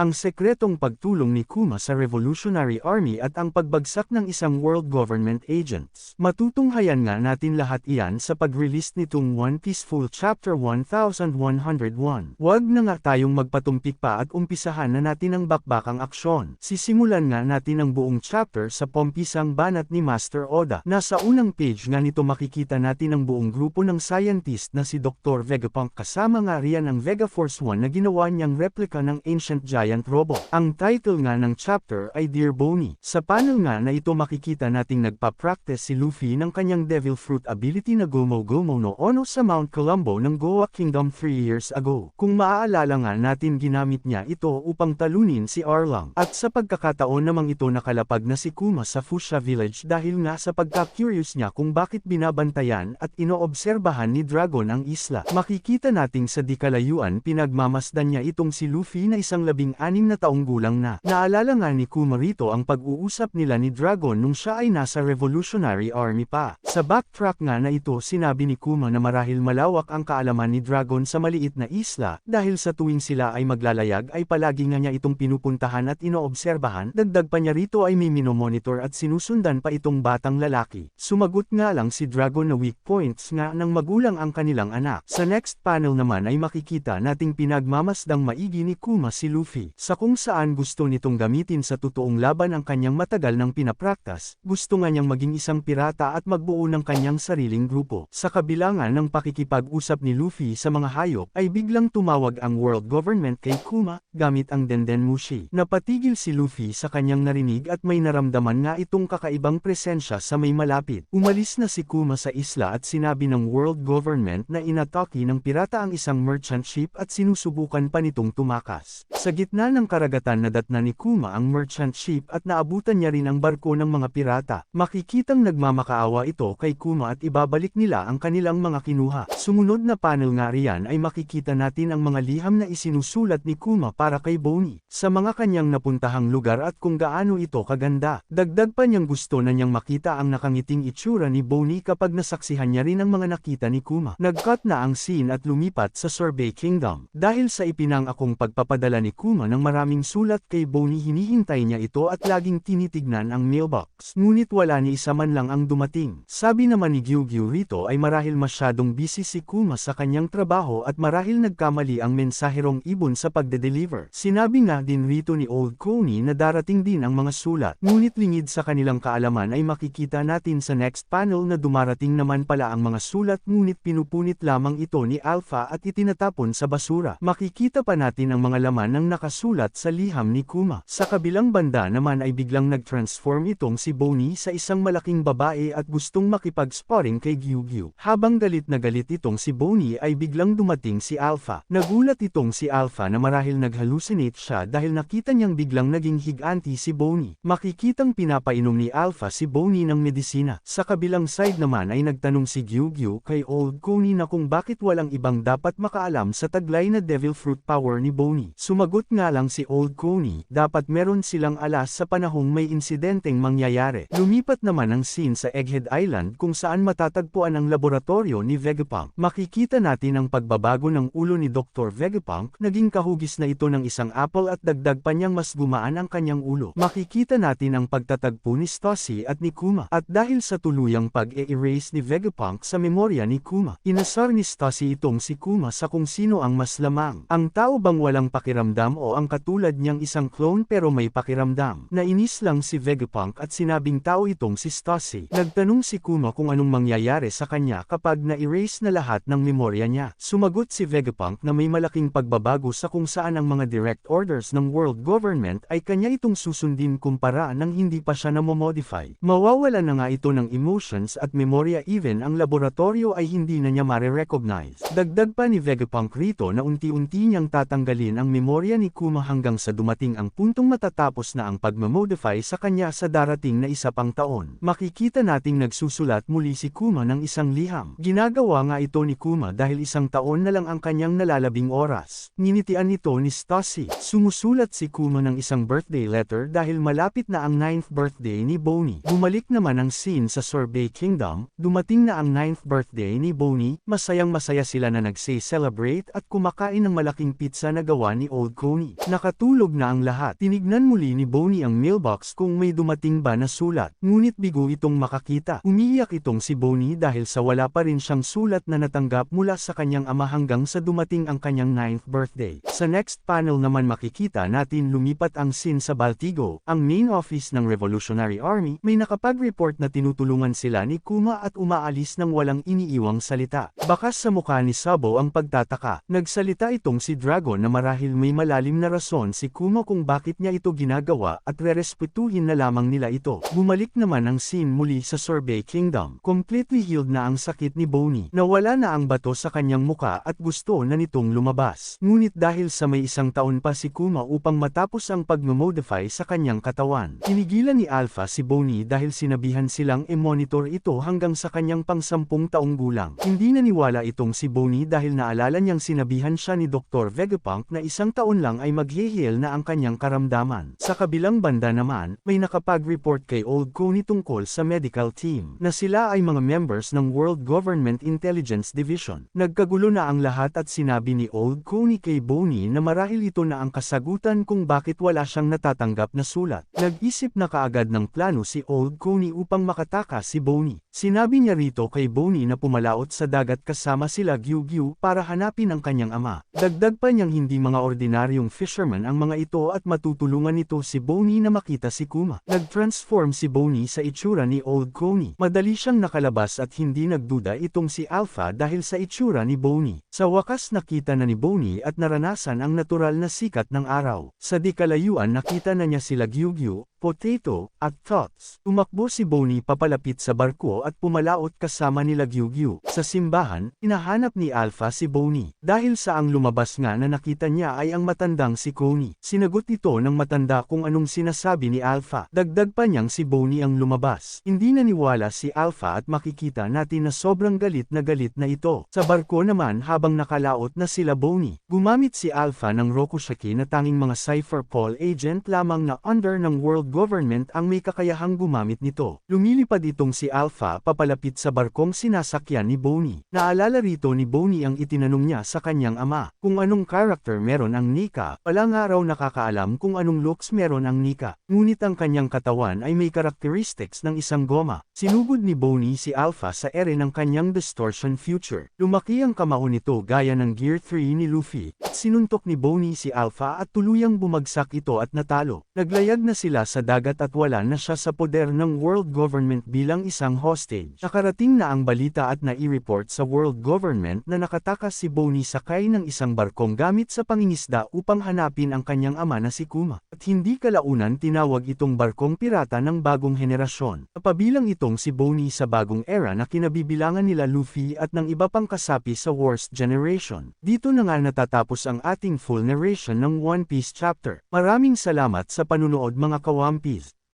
ang sekretong pagtulong ni Kuma sa Revolutionary Army at ang pagbagsak ng isang world government agents. Matutunghayan nga natin lahat iyan sa pag-release nitong One Piece Full Chapter 1101. Huwag na nga tayong magpatumpik pa at umpisahan na natin ang bakbakang aksyon. Sisimulan nga natin ang buong chapter sa pompisang banat ni Master Oda. Nasa unang page nga nito makikita natin ang buong grupo ng scientist na si Dr. Vegapunk kasama nga riyan ang Vega Force 1 na ginawa niyang replika ng Ancient Giant Robot. Ang title nga ng chapter ay Dear Boney. Sa panel nga na ito makikita nating nagpa-practice si Luffy ng kanyang Devil Fruit ability na Gomu Gomu no Ono sa Mount Columbo ng Goa Kingdom 3 years ago. Kung maaalala nga natin ginamit niya ito upang talunin si Arlong. At sa pagkakataon namang ito nakalapag na si Kuma sa Fuchsia Village dahil nga sa pagka-curious niya kung bakit binabantayan at inoobserbahan ni Dragon ang isla. Makikita nating sa di kalayuan pinagmamasdan niya itong si Luffy na isang 16 na taong gulang na. Naalala nga ni Kuma rito ang pag-uusap nila ni Dragon nung siya ay nasa Revolutionary Army pa. Sa backtrack nga na ito sinabi ni Kuma na marahil malawak ang kaalaman ni Dragon sa maliit na isla dahil sa tuwing sila ay maglalayag ay palagi nga niya itong pinupuntahan at inoobserbahan. Dagdag pa niya rito ay may minomonitor at sinusundan pa itong batang lalaki. Sumagot nga lang si Dragon na weak points nga ng magulang ang kanilang anak. Sa next panel naman ay makikita nating pinagmamasdang maigi ni Kuma si Luffy. Sa kung saan gusto nitong gamitin sa totoong laban ang kanyang matagal ng pinapraktas, gusto nga niyang maging isang pirata at magbuo ng kanyang sariling grupo. Sa kabilangan ng pakikipag-usap ni Luffy sa mga hayop ay biglang tumawag ang world government kay Kuma, gamit ang Denden Mushi. Napatigil si Luffy sa kanyang narinig at may naramdaman nga itong kakaibang presensya sa may malapit. Umalis na si Kuma sa isla at sinabi ng world government na inatake ng pirata ang isang merchant ship at sinusubukan pa nitong tumakas. Sa gitna ng karagatan nadatna ni Kuma ang merchant ship at naabutan niya rin ang barko ng mga pirata. Makikitang nagmamakaawa ito kay Kuma at ibabalik nila ang kanilang mga kinuha. Sumunod na panel nga riyan ay makikita natin ang mga liham na isinusulat ni Kuma para kay Boney, sa mga kanyang napuntahang lugar at kung gaano ito kaganda. Dagdag pa niyang gusto na niyang makita ang nakangiting itsura ni Boney kapag nasaksihan niya rin ang mga nakita ni Kuma. Nag-cut na ang scene at lumipat sa Sorbet Kingdom. Dahil sa ipinangakong pagpapadala ni Kuma ng maraming sulat kay Boney hinihintay niya ito at laging tinitignan ang mailbox. Ngunit wala ni isa man lang ang dumating. Sabi naman ni Gyugyu rito ay marahil masyadong busy si Kuma sa kanyang trabaho at marahil nagkamali ang mensaherong ibon sa pagde-deliver. Sinabi nga din rito ni Old Coney na darating din ang mga sulat. Ngunit lingid sa kanilang kaalaman ay makikita natin sa next panel na dumarating naman pala ang mga sulat ngunit pinupunit lamang ito ni Alpha at itinatapon sa basura. Makikita pa natin ang mga laman ng nakasulat sa liham ni Kuma. Sa kabilang banda naman ay biglang nag-transform itong si Boney sa isang malaking babae at gustong makipag-sparring kay Gyugyu. Habang galit na galit itong si Boney ay biglang dumating si Alpha. Nagulat itong si Alpha na marahil nag-hallucinate siya dahil nakita niyang biglang naging higanti si Boney. Makikitang pinapainom ni Alpha si Boney ng medisina. Sa kabilang side naman ay nagtanong si Gyugyu kay Old Coney na kung bakit walang ibang dapat makaalam sa taglay na Devil Fruit power ni Boney. Sumagot nga lang si Old Coney, dapat meron silang alas sa panahong may insidenteng mangyayari. Lumipat naman ang scene sa Egghead Island kung saan matatagpuan ang laboratorio ni Vegapunk. Makikita natin ang pagbabago ng ulo ni Dr. Vegapunk, naging kahugis na ito ng isang apple at dagdag pa niyang mas gumaan ang kanyang ulo. Makikita natin ang pagtatagpo ni Stussy at ni Kuma. At dahil sa tuluyang pag-e-erase ni Vegapunk sa memorya ni Kuma, inasar ni Stussy itong si Kuma sa kung sino ang mas lamang. Ang tao bang walang pakiramdam o ang katulad niyang isang clone pero may pakiramdam? Nainis lang si Vegapunk at sinabing tao itong si Stussy. Nagtanong si Kuma kung anong mangyayari sa kanya kapag na-erase na lahat ng memorya niya. Sumagot si Vegapunk na may malaking pagbabago sa kung saan ang mga direct orders ng world government ay kanya itong susundin kumpara nang hindi pa siya namomodify. Mawawala na nga ito ng emotions at memorya, even ang laboratorio ay hindi na niya mare-recognize. Dagdag pa ni Vegapunk rito na unti-unti niyang tatanggalin ang memorya ni Kuma hanggang sa dumating ang puntong matatapos na ang pagmamodify sa kanya sa darating na isa pang taon. Makikita nating nagsusulat muli si Kuma ng isang liham. Ginagawa nga ito ni Kuma dahil isang taon na lang ang kanyang nalalabing oras. Ninitian nito ni Stussy. Sumusulat si Kuma ng isang birthday letter dahil malapit na ang 9th birthday ni Boney. Bumalik naman ang scene sa Sorbet Kingdom, dumating na ang 9th birthday ni Boney, masayang masaya sila na nagse-celebrate at kumakain ng malaking pizza na gawa ni Old Coney. Bonnie. Nakatulog na ang lahat. Tinignan muli ni Bonnie ang mailbox kung may dumating ba na sulat. Ngunit bigo itong makakita. Umiiyak itong si Bonnie dahil sa wala pa rin siyang sulat na natanggap mula sa kanyang ama hanggang sa dumating ang kanyang 9th birthday. Sa next panel naman makikita natin lumipat ang scene sa Baltigo, ang main office ng Revolutionary Army. May nakapag-report na tinutulungan sila ni Kuma at umaalis ng walang iniiwang salita. Bakas sa mukha ni Sabo ang pagtataka. Nagsalita itong si Dragon na marahil may malalim na rason si Kuma kung bakit niya ito ginagawa at rerespetuhin na lamang nila ito. Bumalik naman ang scene muli sa Sorbet Kingdom. Completely healed na ang sakit ni Bonnie. Nawala na ang bato sa kanyang muka at gusto na nitong lumabas. Ngunit dahil sa may isang taon pa si Kuma upang matapos ang pag-modify sa kanyang katawan. Tinigilan ni Alpha si Bonnie dahil sinabihan silang i-monitor ito hanggang sa kanyang pang-10 taong gulang. Hindi naniwala itong si Bonnie dahil naalala niyang sinabihan siya ni Dr. Vegapunk na 1 taon lang ay mag-heal na ang kanyang karamdaman. Sa kabilang banda naman, may nakapag-report kay Old Coney tungkol sa medical team na sila ay mga members ng World Government Intelligence Division. Nagkagulo na ang lahat at sinabi ni Old Coney kay Bonnie na marahil ito na ang kasagutan kung bakit wala siyang natatanggap na sulat. Nag-isip na kaagad ng plano si Old Coney upang makatakas si Bonnie. Sinabi niya rito kay Bonnie na pumalaot sa dagat kasama sila Gyugyu para hanapin ang kanyang ama. Dagdag pa niyang hindi mga ordinaryong fisherman ang mga ito at matutulungan nito si Bonnie na makita si Kuma. Nag-transform si Bonnie sa itsura ni Old Coney. Madali siyang nakalabas at hindi nagduda itong si Alpha dahil sa itsura ni Bonnie. Sa wakas nakita na ni Bonnie at naranasan ang natural na sikat ng araw. Sa di kalayuan nakita na niya sila Gyugyu, Potato, at Tots. Tumakbo si Bonnie papalapit sa barko at pumalaot kasama nila Gyugyu. Sa simbahan, hinahanap ni Alpha si Bonnie. Dahil sa ang lumabas nga na nakita niya ay ang matandang si Coney. Sinagot ito ng matanda kung anong sinasabi ni Alpha. Dagdag pa niyang si Bonnie ang lumabas. Hindi naniwala si Alpha at makikita natin na sobrang galit na ito. Sa barko naman habang nakalaot na sila Bonnie, gumamit si Alpha ng Rokushiki na tanging mga Cypher Paul agent lamang na under ng World Government ang may kakayahang gumamit nito. Lumilipad itong si Alpha papalapit sa barkong sinasakyan ni Bonnie. Naalala rito ni Bonnie ang itinanong niya sa kanyang ama, kung anong character meron ang Nika. Wala nga raw nakakaalam kung anong looks meron ang Nika. Ngunit ang kanyang katawan ay may characteristics ng isang goma. Sinugod ni Bonnie si Alpha sa ere ng kanyang distortion future. Lumaki ang kamao nito gaya ng Gear 3 ni Luffy. Sinuntok ni Bonnie si Alpha at tuluyang bumagsak ito at natalo. Naglayag na sila sa dagat at wala na siya sa poder ng World Government bilang isang hostage. Nakarating na ang balita at nai-report sa World Government na nakatakas si Bonnie sakay ng isang barkong gamit sa pangingisda upang hanapin ang kanyang ama na si Kuma. At hindi kalaunan tinawag itong barkong pirata ng bagong henerasyon. Napabilang itong si Bonnie sa bagong era na kinabibilangan nila Luffy at ng iba pang kasapi sa Worst Generation. Dito na nga natatapos ang ating full narration ng One Piece chapter. Maraming salamat sa panunood mga ka-One Piece.